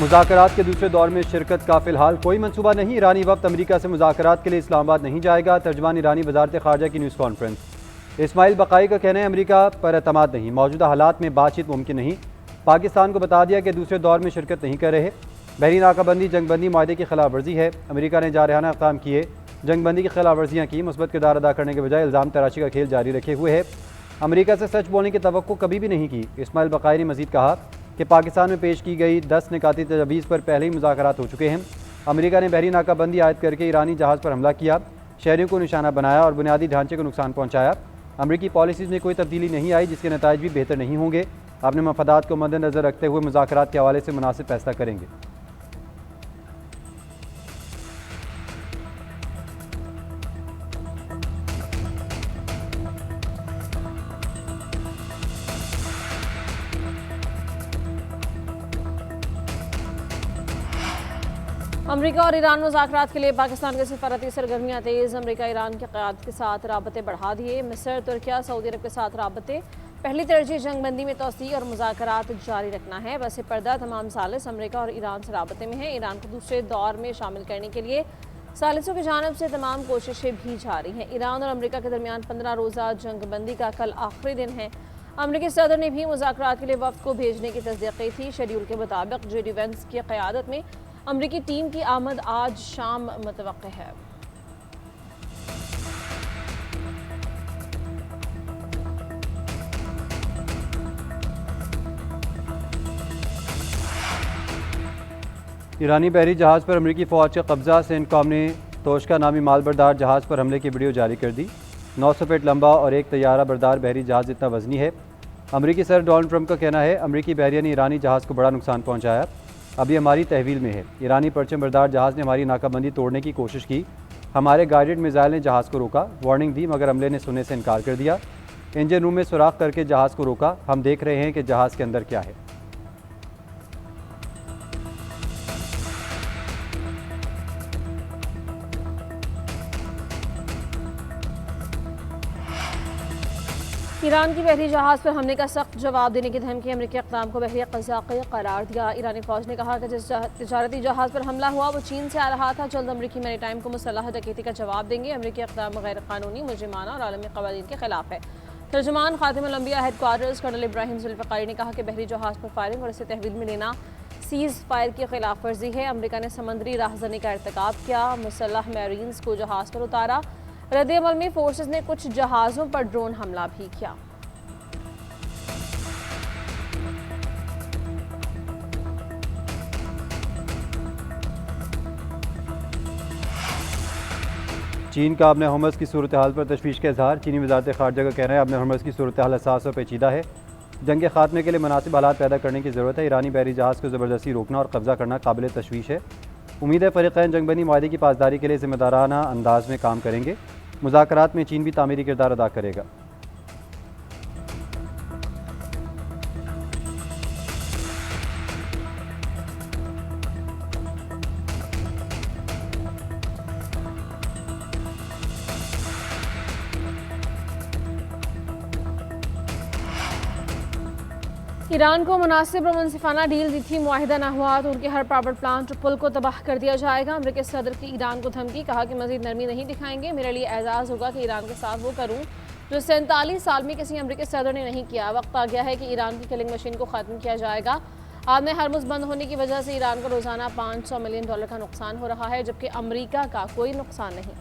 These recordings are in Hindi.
मुज़ाकरात के दूसरे दौर में शिरकत का फिलहाल कोई मंसूबा नहीं। ईरानी वक्त अमेरिका से मुज़ाकरात के लिए इस्लामाबाद नहीं जाएगा। तर्जमान ईरानी वज़ारत ख़ारजा की न्यूज़ कॉन्फ्रेंस। इस्माइल बकाई का कहना है अमेरिका पर एतमाद नहीं, मौजूदा हालात में बातचीत मुमकिन नहीं। पाकिस्तान को बता दिया कि दूसरे दौर में शिरकत नहीं कर रहे। बहरीन नाकाबंदी जंगबंदी माहदे की खिलाफ वर्जी है। अमेरिका ने जारहाना इक़दाम किए, जंगबंदी की खिलाफ वर्जियाँ की, मुस्बत किरदार अदा करने के बजाय इल्ज़ाम तराशी का खेल जारी रखे हुए है। अमेरिका से सच बोलने की तवक्को कभी भी नहीं की। इस्माइल बकाई ने मज़ीद कहा कि पाकिस्तान में पेश की गई 10 निकाती तजवीज़ पर पहले ही मुज़ाकरात हो चुके हैं। अमेरिका ने बहरीन नाकाबंदी आयद करके ईरानी जहाज़ पर हमला किया, शहरियों को निशाना बनाया और बुनियादी ढांचे को नुकसान पहुँचाया। अमरीकी पॉलिसीज़ में कोई तब्दीली नहीं आई, जिसके नताइज भी बेहतर नहीं होंगे। अपने मफादात को मद्देनज़र रखते हुए मुज़ाकरात के हवाले से मुनासिब फैसला करेंगे। अमरीका और ईरान मुज़ाकरात के लिए पाकिस्तान की सफारती सरगर्मियाँ तेज़। अमरीका ईरान की क़यादत के साथ राबते बढ़ा दिए। मिस्र, तुर्किया, सऊदी अरब के साथ राबते। पहली तरजीह जंगबंदी में तोसी और मुज़ाकरात जारी रखना है। बस पर्दा तमाम सालिस अमरीका और ईरान से राबते में है। ईरान को दूसरे दौर में शामिल करने के लिए सालिसों की जानिब से तमाम कोशिशें भी जारी हैं। ईरान और अमरीका के दरमियान 15 रोज़ा जंगबंदी का कल आखिरी दिन है। अमरीकी सदर ने भी मुज़ाकरात के लिए वफ़द को भेजने की तस्दीक की थी। शेड्यूल के मुताबिक JD Vance की क़यादत में अमरीकी टीम की आमद आज शाम मुतवक्किह है। ईरानी बहरी जहाज़ पर अमरीकी फ़ौज के कब्ज़ा सेंटकॉम ने तोशका नामी मालबरदार जहाज़ पर हमले की वीडियो जारी कर दी। 900 फीट लंबा और एक तैयारा बरदार बहरी जहाज़ इतना वज़नी है। अमरीकी सदर डोनाल्ड ट्रंप का कहना है अमरीकी बहरिया ने ईरानी जहाज़ को बड़ा नुकसान पहुँचाया, अभी हमारी तहवील में है। ईरानी परचम बरदार जहाज़ ने हमारी नाकाबंदी तोड़ने की कोशिश की। हमारे गाइडेड मिसाइल ने जहाज़ को रोका, वार्निंग दी, मगर हमले ने सुनने से इनकार कर दिया। इंजन रूम में सुराख करके जहाज़ को रोका। हम देख रहे हैं कि जहाज़ के अंदर क्या है। ईरान की बहरी जहाज़ पर हमले का सख्त जवाब देने की धमकी। अमरीकी इक़दाम को बहरी क़ज़ाक़ी करार दिया। ईरानी फ़ौज ने कहा कि जिस तिजारती जहाज़ पर हमला हुआ वो चीन से आ रहा था। जल्द अमरीकी मैरीटाइम को मुसल्लह डकैती का जवाब देंगे। अमरीकी इक़दाम गैर क़ानूनी, मुजरिमाना और आलमी क़वानीन के ख़िलाफ़ है। तर्जुमान ख़ातिमुल अंबिया हेडक्वार्टर्स कर्नल इब्राहिम ज़ुल्फ़िकारी ने कहा कि बहरी जहाज़ पर फायरिंग और इसे तहवील में लेना सीज़ फायर की खिलाफ वर्जी है। अमरीका ने समंदरी राहज़नी का इर्तिकाब किया, मुसल्लह मैरीन्स को जहाज़ पर उतारा। रद्द-ए-अमल में फोर्सेस ने कुछ जहाज़ों पर ड्रोन हमला भी किया। चीन का अपने हर्मज़ की सूरत हाल पर तशवीश का इजहार। चीनी वज़ारत ख़ारजा का कहना है अपने हर्मज़ की सूरत हाल हसास और पेचीदा है। जंग के खात्मे के लिए मुनासिब हालात पैदा करने की ज़रूरत है। ईरानी बहरी जहाज़ को ज़बरदस्ती रोकना और कब्ज़ा करना काबिल तशवीश है। उम्मीद है फ़रीक़ैन जंगबंदी माहदे की पासदारी के लिए ज़िम्मेदाराना अंदाज में काम करेंगे। मुज़ाकरात में चीन भी तामीरी किरदार अदा करेगा। ईरान को मुनासिब और मुनसिफाना डील दी थी, मुआहिदा न हुआ तो उनके हर पावर प्लांट पुल को तबाह कर दिया जाएगा। अमरीकी सदर की ईरान को धमकी, कहा कि मजीद नरमी नहीं दिखाएंगे। मेरे लिए एजाज़ होगा कि ईरान के साथ वो करूँ जो 47 साल में किसी अमरीकी सदर ने नहीं किया। वक्त आ गया है कि ईरान की किलिंग मशीन को ख़त्म किया जाएगा। आबने हरमुज़ बंद होने की वजह से ईरान को रोज़ाना $500 मिलियन का नुकसान हो रहा है, जबकि अमरीका का कोई नुकसान नहीं।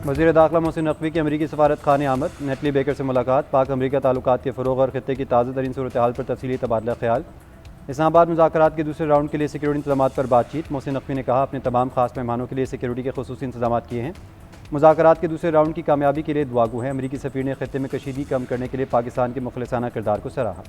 वज़ीर दाखिला मोहसिन नकवी की अमरीकी सफारत खाने आमद। नेटली बेकर से मुलाकात। पाक अमरीका ताल्लुकात के फ़रोग़ और ख़ित्ते की ताज़ा तरीन सूरत हाल पर तफसीली तबादला ख्याल। इस्लामाबाद मुज़ाकरात के दूसरे राउंड के लिए सिक्योरिटी इंतजाम पर बातचीत। मोहसिन नकवी ने कहा अपने तमाम खास मेहमानों के लिए सिक्योरिटी के खुसूसी इंतजाम किए हैं। मुज़ाकरात के दूसरे राउंड की कामयाबी के लिए दुआगो हैं। अमरीकी सफ़ीर ने ख़ित्ते में कशीदगी कम करने के लिए पाकिस्तान के मुखलिसाना किरदार को सराहा।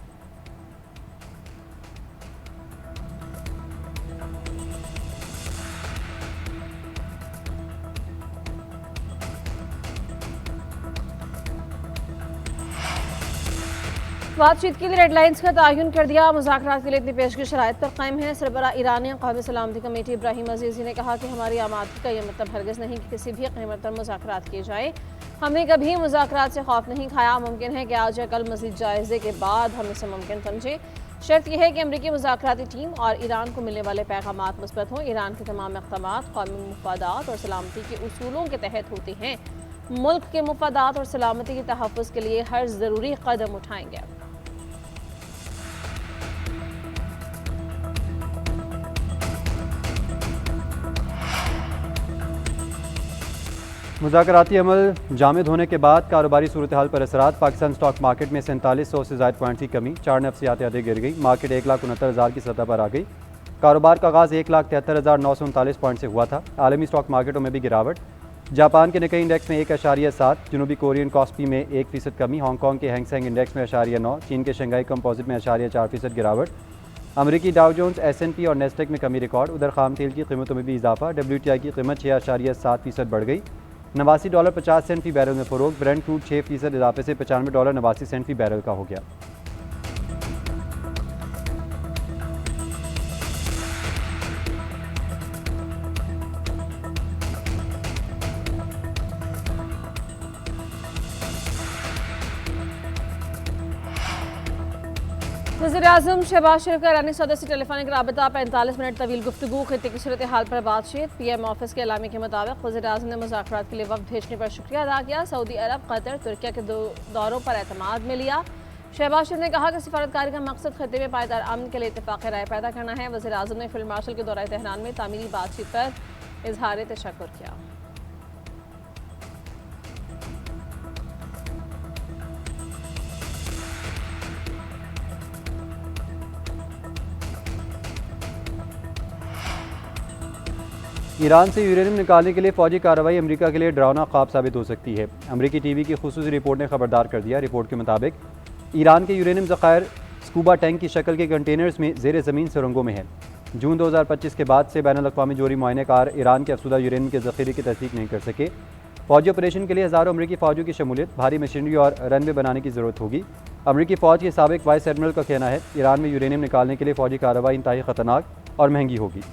बातचीत के लिए रेड लाइन्स का तयन कर दिया। मुज़ाकरात के लिए इतनी पेशगी शराइत पर कायम है। सरबरा ईरानी क़ौमी सलामती कमेटी इब्राहिम अजीज़ी ने कहा कि हमारी आमादगी का यह मतलब हरगिज़ नहीं कि किसी भी कीमत पर मुज़ाकरात किए जाए। हमने कभी मुज़ाकरात से खौफ नहीं खाया। मुमकिन है कि आज या कल मज़ीद जायज़े के बाद हम इसे मुमकिन समझें। शर्त यह है कि अमरीकी मुज़ाकराती टीम और ईरान को मिलने वाले पैगामात मुस्बत हों। ईरान के तमाम इक़दामात क़ौमी मुफादात और सलामती के उसूलों के तहत होते हैं। मुल्क के मुफादात और सलामती के तहफ़्फ़ुज़ के लिए हर ज़रूरी कदम उठाएंगे। मुज़ाकराती अमल जामिद होने के बाद कारोबारी सूरत हाल पर असरात। पाकिस्तान स्टॉक मार्केट में 4700 से ज़ायद पॉइंट की कमी, 4 नफ्सियाती अदे गिर गई। मार्केट 1,69,000 की सतह पर आ गई। कारोबार का आगाज़ 1,73,939 पॉइंट से हुआ था। आलमी स्टॉक मार्केटों में भी गिरावट। जापान के निकाई इंडेक्स में 1.7, जनूबी कोरियन कॉस्पी में 1% कमी, हांगकॉन्ग के हैंगसेंग इंडेक्स में 0.9, चीन के शंघाई कंपोजिट में 0.4% गिरावट। अमरीकी डाउ जोन्स, S&P और नेस्डेक में कमी रिकॉर्ड। उधर खाम तेल की कीमतों में भी इजाफा। WTI की कीमत 6.7% बढ़ गई, $89.50 फी बैरल में फ़रोग। ब्रेंट क्रूड 6% इजाफे से $95.89 फी बैरल का हो गया। वज़ीर-ए-आज़म शहबाज शरीफ का ईरानी सदर से टेलीफोनिक राबता, 45 मिनट तवील गुफ्तगू, खित्ते की सूरत हाल पर बातचीत। PM ऑफिस के एलामी के मुताबिक वज़ीर-ए-आज़म ने मुज़ाकरात के लिए वक्त भेजने पर शुक्रिया अदा किया। सऊदी अरब, कतर, तुर्किया के दौरों पर एतमाद में लिया। शहबाज शरीफ ने कहा कि सिफारतकारी का मकसद खित्ते में पायदार अमन के लिए इत्तेफ़ाक़ राय पैदा करना है। वज़ीर-ए-आज़म ने फील्ड मार्शल के दौरे तेहरान में तामीरी बातचीत पर इजहार तशक्कुर किया। ईरान से यूरेनियम निकालने के लिए फ़ौजी कार्रवाई अमेरिका के लिए डरावना ख्वाब साबित हो सकती है। अमेरिकी TV की खुसूसी रिपोर्ट ने खबरदार कर दिया। रिपोर्ट के मुताबिक ईरान के यूरेनियम ज़खायर स्कूबा टैंक की शक्ल के कंटेनर्स में ज़ेर ज़मीन सुरंगों में है। जून 2025 के बाद से बैनुल-अक़वामी जोरी मुआयनेकार ईरान के अफसुदा यूरेनियम के ज़ख़ीरे की तस्दीक नहीं कर सके। फ़ौजी ऑपरेशन के लिए हज़ारों अमरीकी फ़ौजियों की शमूलियत, भारी मशीनरी और रनवे बनाने की ज़रूरत होगी। अमरीकी फ़ौज के साबिक़ वाइस एडमिरल का कहना है ईरान में यूरेनियम निकालने के लिए फ़ौजी कार्रवाई इंतहाई ख़तरनाक और महंगी होगी।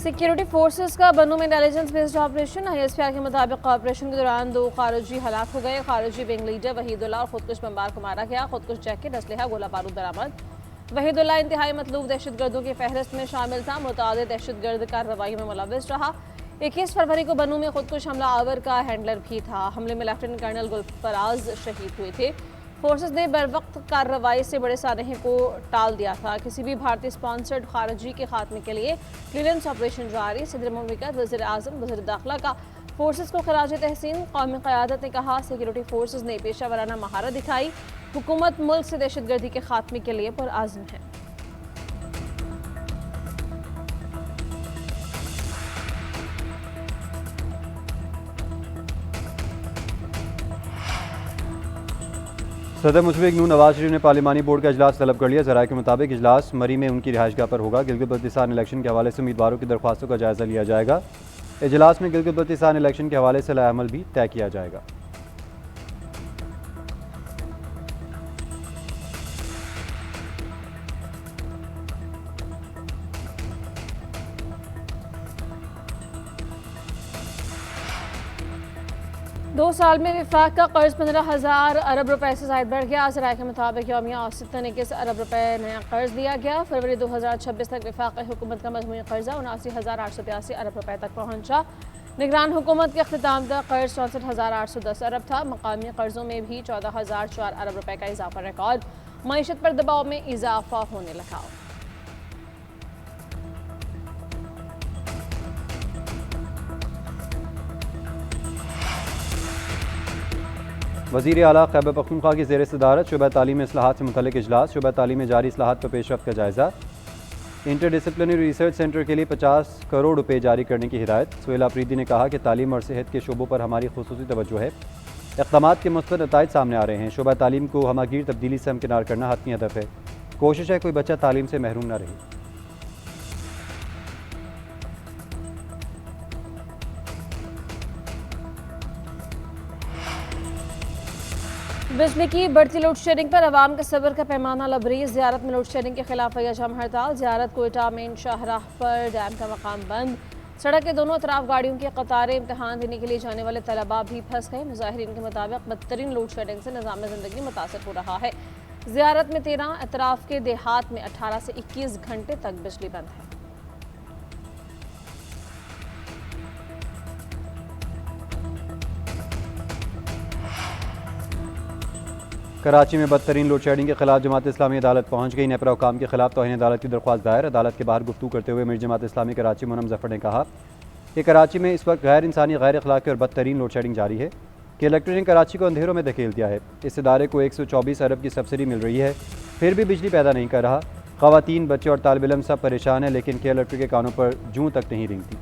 सिक्योरिटी फोर्सेस का बन्नू में इंटेलिजेंस बेस्ड ऑपरेशन। ISPR के मुताबिक ऑपरेशन के दौरान 2 खारजी हलाक हो गए। खारजी विंग लीडर वहीदुल्ला और खुदकुश बमबार को मारा गया। खुदकुश जैकेट, असलहा, गोला बारूद बरामद। वहीदुल्ला इंतहाई मतलूब दहशतगर्दों की फहरिस्त में शामिल था। मुतादिद दहशतगर्द कार्रवाई में मुलव्विस रहा। 21 फरवरी को बन्नू में खुदकुश हमला आवर का हैंडलर भी था। हमले में लेफ्टिनेंट कर्नल गुलफराज शहीद हुए थे। फोर्सेस ने बरवक्त कार्रवाई से बड़े सानहे को टाल दिया था। किसी भी भारतीय स्पॉन्सर्ड खारजी के खात्मे के लिए क्लियरेंस ऑपरेशन जारी। सदर मुमलिकत, वज़ीर-ए-आज़म, वज़ीर दाखिला का फोर्सेस को खराज तहसीन। कौमी क़यादत ने कहा सिक्योरिटी फोर्सेस ने पेशा वराना महारत दिखाई। हुकूमत मुल्क से दहशतगर्दी के खात्मे के लिए पुरआज़्म है। सदर मुशफ़िक़ नून नवाज शरीफ ने पार्लिमानी बोर्ड का इजलास तलब कर लिया। ज़राए के मुताबिक इजलास मरी में उनकी रिहाइशगाह पर होगा। गिलगित-बल्तिस्तान इलेक्शन के हवाले से उम्मीदवारों की दरख्वास्तों का जायज़ा लिया जाएगा। इजलास में गिलगित-बल्तिस्तान इलेक्शन के हवाले से लाएअमल भी तय किया जाएगा। दो साल में विफाक का कर्ज 15,000 अरब रुपए से ज़ायद बढ़ गया। ज़राए के मुताबिक यौमिया औसतन 21 अरब रुपए नया कर्ज दिया गया। फरवरी 2026 तक विफाक हुकूमत का मजमूई कर्जा 79,882 अरब रुपए तक पहुँचा। निगरान हुकूमत के अख्तिताम तक कर्ज 64,810 अरब था। मकामी कर्जों में भी 14,004 अरब रुपए का इजाफा रिकॉर्ड। मईशत पर दबाव में इजाफा होने लगा। वज़ीर आला खैबर पख्तूनख्वा की ज़ेर सदारत शुबा तालीम में इस्लाहात से मुतल्लिक़ इजलास। शुबा तालीम में जारी इस्लाहात पर पेशरफ्त का जायज़ा। इंटर डिसिप्लिनरी रिसर्च सेंटर के लिए 50 करोड़ रुपए जारी करने की हिदायत। सुहेल आफरीदी ने कहा कि तालीम और सेहत के शोबों पर हमारी खुसूसी तवज्जो है। इक़दामात के मुस्बत नताइज सामने आ रहे हैं। शुबा तालीम को हमागीर तब्दीली से हमकिनार करना हतमी हदफ है। कोशिश है कोई बच्चा तालीम से महरूम न रहे। बिजली की बढ़ती लोड शेडिंग पर आवाम के सब्र का पैमाना लबरेज। ज़ियारत में लोड शेडिंग के खिलाफ अय्याम हड़ताल। ज़ियारत कोयटा मेन शाहराह पर डैम का मकाम बंद। सड़क के दोनों तरफ गाड़ियों की कतारें। इम्तहान देने के लिए जाने वाले तलबा भी फंस गए। मुजाहिरीन के मुताबिक बदतरीन लोड शेडिंग से निज़ाम ज़िंदगी मुतासर हो रहा है। ज़ियारत में 13 अतराफ के देहात में 18 से 21 घंटे तक बिजली बंद है। कराची में बदतरीन लोड शेडिंग के खिलाफ जमात इस्लामी अदालत पहुंच गई। नेपरा हुकाम के खिलाफ तौहीन अदालत की दरख्वास्त दायर। अदालत के बाहर गुफ्तगू करते हुए मीर जमात इस्लामी कराची मुनम जफर ने कहा कि कराची में इस वक्त गैर इंसानी, गैर अखलाकी और बदतरीन लोड शेडिंग जारी है कि इलेक्ट्रिक ने कराची को अंधेरों में धकेल दिया है। इस इदारे को 124 अरब की सब्सिडी मिल रही है, फिर भी बिजली पैदा नहीं कर रहा। ख़वातीन, बच्चे और तालिब इल्म सब परेशान हैं, लेकिन के इलेक्ट्रिक के कानों पर जूं तक नहीं रेंगती।